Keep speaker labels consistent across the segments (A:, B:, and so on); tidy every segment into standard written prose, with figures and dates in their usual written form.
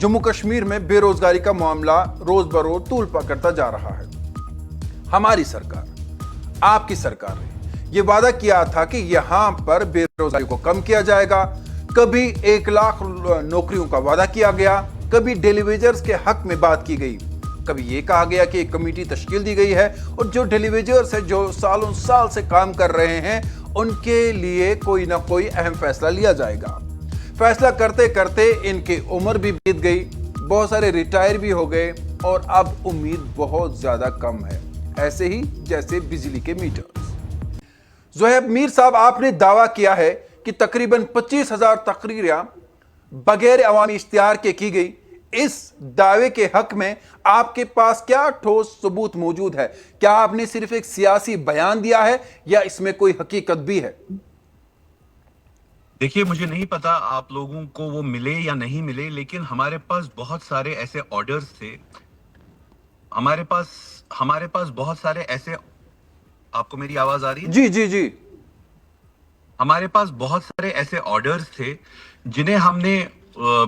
A: जम्मू कश्मीर में बेरोजगारी का मामला रोज बरोज तूल पकड़ता जा रहा है। हमारी सरकार, आपकी सरकार ने यह वादा किया था कि यहां पर बेरोजगारी को कम किया जाएगा। कभी 1 लाख नौकरियों का वादा किया गया, कभी डेलीवेजर्स के हक में बात की गई, कभी यह कहा गया कि एक कमेटी तश्कील दी गई है और जो डेलीवेजर्स है, जो सालों साल से काम कर रहे हैं, उनके लिए कोई ना कोई अहम फैसला लिया जाएगा। फैसला करते करते इनकी उम्र भी बीत गई, बहुत सारे रिटायर भी हो गए और अब उम्मीद बहुत ज्यादा कम है, ऐसे ही जैसे बिजली के मीटर। ज़ोहैब मीर साहब, आपने दावा किया है कि तकरीबन 25,000 तकरीरें बगैर अवामी इश्तिहार के की गई। इस दावे के हक में आपके पास क्या ठोस सबूत मौजूद है? क्या आपने सिर्फ एक सियासी बयान दिया है या इसमें कोई हकीकत भी है?
B: देखिए, मुझे नहीं पता आप लोगों को वो मिले या नहीं मिले, लेकिन हमारे पास बहुत सारे ऐसे ऑर्डर्स थे। हमारे पास बहुत सारे ऐसे, आपको मेरी आवाज आ रही है?
A: जी जी जी।
B: हमारे पास बहुत सारे ऐसे ऑर्डर्स थे जिन्हें हमने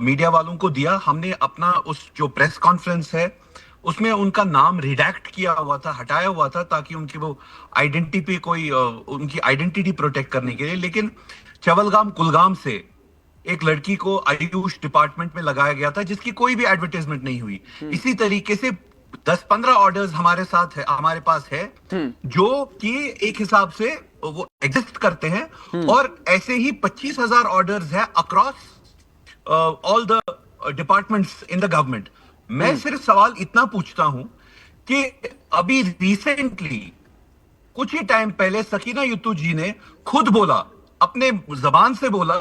B: मीडिया वालों को दिया। हमने अपना उस जो प्रेस कॉन्फ्रेंस है उसमें उनका नाम रिडैक्ट किया हुआ था, हटाया हुआ था, ताकि उनकी वो आइडेंटिटी पे कोई उनकी आइडेंटिटी प्रोटेक्ट करने के लिए। लेकिन चवलगाम कुलगाम से एक लड़की को आयुष डिपार्टमेंट में लगाया गया था जिसकी कोई भी एडवर्टाइजमेंट नहीं हुई। इसी तरीके से 10-15 ऑर्डर्स हमारे पास है जो कि एक हिसाब से वो एग्जिस्ट करते हैं, और ऐसे ही 25,000 ऑर्डर्स है across all the departments in the government. मैं सिर्फ सवाल इतना पूछता हूं कि अभी रिसेंटली कुछ ही टाइम पहले सकीना युत्तू जी ने खुद बोला, अपने जबान से बोला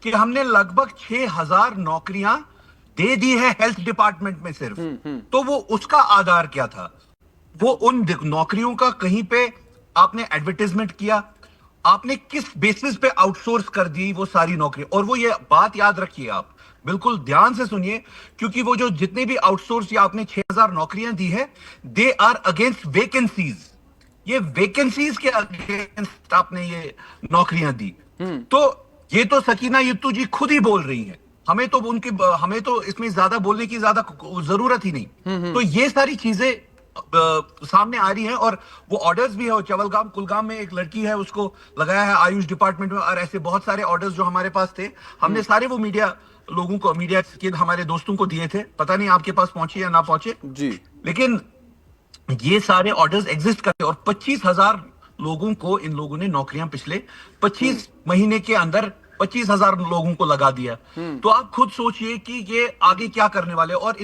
B: कि हमने लगभग 6,000 नौकरियां दे दी है हेल्थ डिपार्टमेंट में सिर्फ। तो वो उसका आधार क्या था? वो उन नौकरियों का कहीं पे आपने एडवर्टाइजमेंट किया? आपने किस बेसिस पे आउटसोर्स कर दी वो सारी नौकरी? और वो ये बात याद रखिए, आप बिल्कुल ध्यान से सुनिए, क्योंकि वो जो जितने भी आउटसोर्स या आपने 6,000 नौकरियां दी है, दे आर अगेंस्ट वैकेंसीज। ये वैकेंसीज के अगेंस्ट आपने ये नौकरियां दी। तो ये तो सकीना युत्तू जी खुद ही बोल रही हैं। हमें तो इसमें ज्यादा बोलने की ज्यादा जरूरत ही नहीं। तो ये सारी चीजें सामने आ रही हैं, और वो ऑर्डर्स भी है। चवलगाम कुलगाम में एक लड़की है, उसको लगाया है आयुष डिपार्टमेंट में, और ऐसे बहुत सारे ऑर्डर्स जो हमारे पास थे, हमने सारे वो मीडिया के हमारे दोस्तों को दिए थे। पता नहीं आपके पास पहुंचे या ना पहुंचे
A: जी,
B: लेकिन ये सारे ऑर्डर्स एग्जिस्ट करते। और 25,000 लोगों को इन लोगों ने नौकरियां पिछले 25 महीने के अंदर 25,000 लोगों को लगा दिया। तो आप खुद सोचिए कि ये आगे क्या करने वाले। और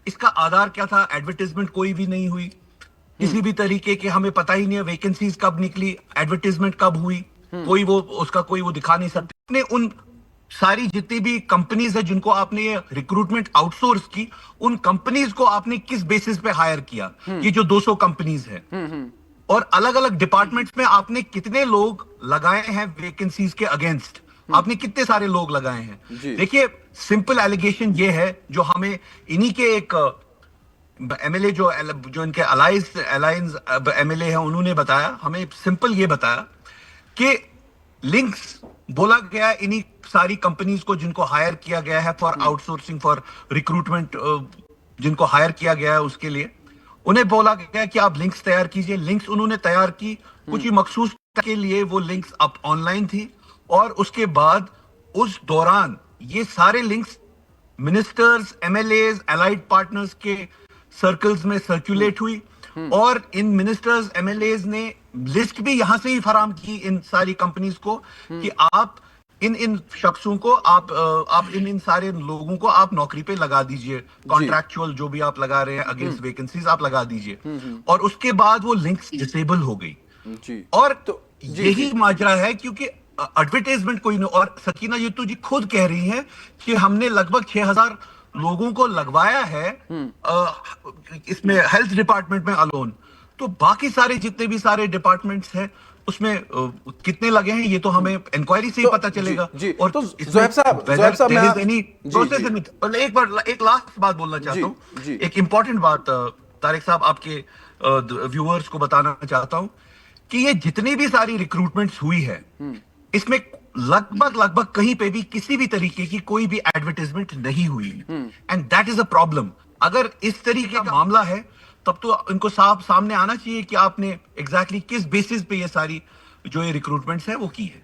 B: इसका आधार क्या था? एडवर्टाइजमेंट कोई भी नहीं हुई किसी भी तरीके के, हमें पता ही नहीं है वैकेंसीज कब निकली, एडवर्टाइजमेंट कब हुई, कोई वो दिखा नहीं सकते। आपने उन सारी जितनी भी कंपनीज है जिनको आपने ये रिक्रूटमेंट आउटसोर्स की, उन कंपनीज को आपने किस बेसिस पे हायर किया? ये जो 200 कंपनीज है, और अलग अलग डिपार्टमेंट्स में आपने कितने लोग लगाए हैं वैकेंसीज के अगेंस्ट? आपने कितने सारे लोग लगाए हैं? देखिए, सिंपल एलिगेशन ये है जो हमें इन्हीं के एक एमएलए जो इनके अलायंस एमएलए हैं, उन्होंने बताया हमें। सिंपल ये बताया कि लिंक्स बोला गया इन्हीं सारी कंपनीज को जिनको हायर किया गया है फॉर आउटसोर्सिंग, फॉर रिक्रूटमेंट, जिनको हायर किया गया है उसके लिए उन्हें बोला गया कि आप लिंक्स तैयार कीजिए। लिंक्स उन्होंने तैयार की, कुछ ही मखसूस के लिए वो लिंक्स अब ऑनलाइन थी, और उसके बाद उस दौरान ये सारे links ministers, MLAs, allied partners के सर्कल्स में सर्कुलेट हुई, और इन मिनिस्टर्स, एमएलएज ने लिस्ट भी यहां से ही फराम की इन सारी कंपनीज को कि आप इन शख्सों को, आप इन सारे लोगों को आप नौकरी पे लगा दीजिए। कॉन्ट्रैक्चुअल जो भी आप लगा रहे हैं अगेंस्ट वैकेंसीज आप लगा दीजिए। और उसके बाद वो लिंक्स डिसेबल हो गई जी। और तो यही माजरा है, क्योंकि एडवर्टाइजमेंट कोई नहीं। और सकीना युत्तू जी खुद कह रही हैं कि हमने लगभग 6,000 लोगों को लगवाया है इसमें हेल्थ डिपार्टमेंट में अलोन। तो बाकी सारे जितने भी सारे डिपार्टमेंट्स हैं उसमें कितने लगे हैं ये तो हमें इंक्वायरी से ही पता चलेगा।
A: जी,
B: और
A: तो ज़ोहैब साहब
B: मैं एक लास्ट बात बोलना चाहता हूँ, एक इंपॉर्टेंट बात तारिक साहब आपके व्यूअर्स को बताना चाहता हूं कि ये जितनी भी सारी रिक्रूटमेंट्स हुई है, इसमें लगभग कहीं पे भी किसी भी तरीके की कोई भी एडवर्टाइजमेंट नहीं हुई, and that is a problem. अगर इस तरीके का मामला है तब तो इनको साफ सामने आना चाहिए कि आपने एग्जैक्टली किस बेसिस पे ये सारी जो ये रिक्रूटमेंट्स है वो की है।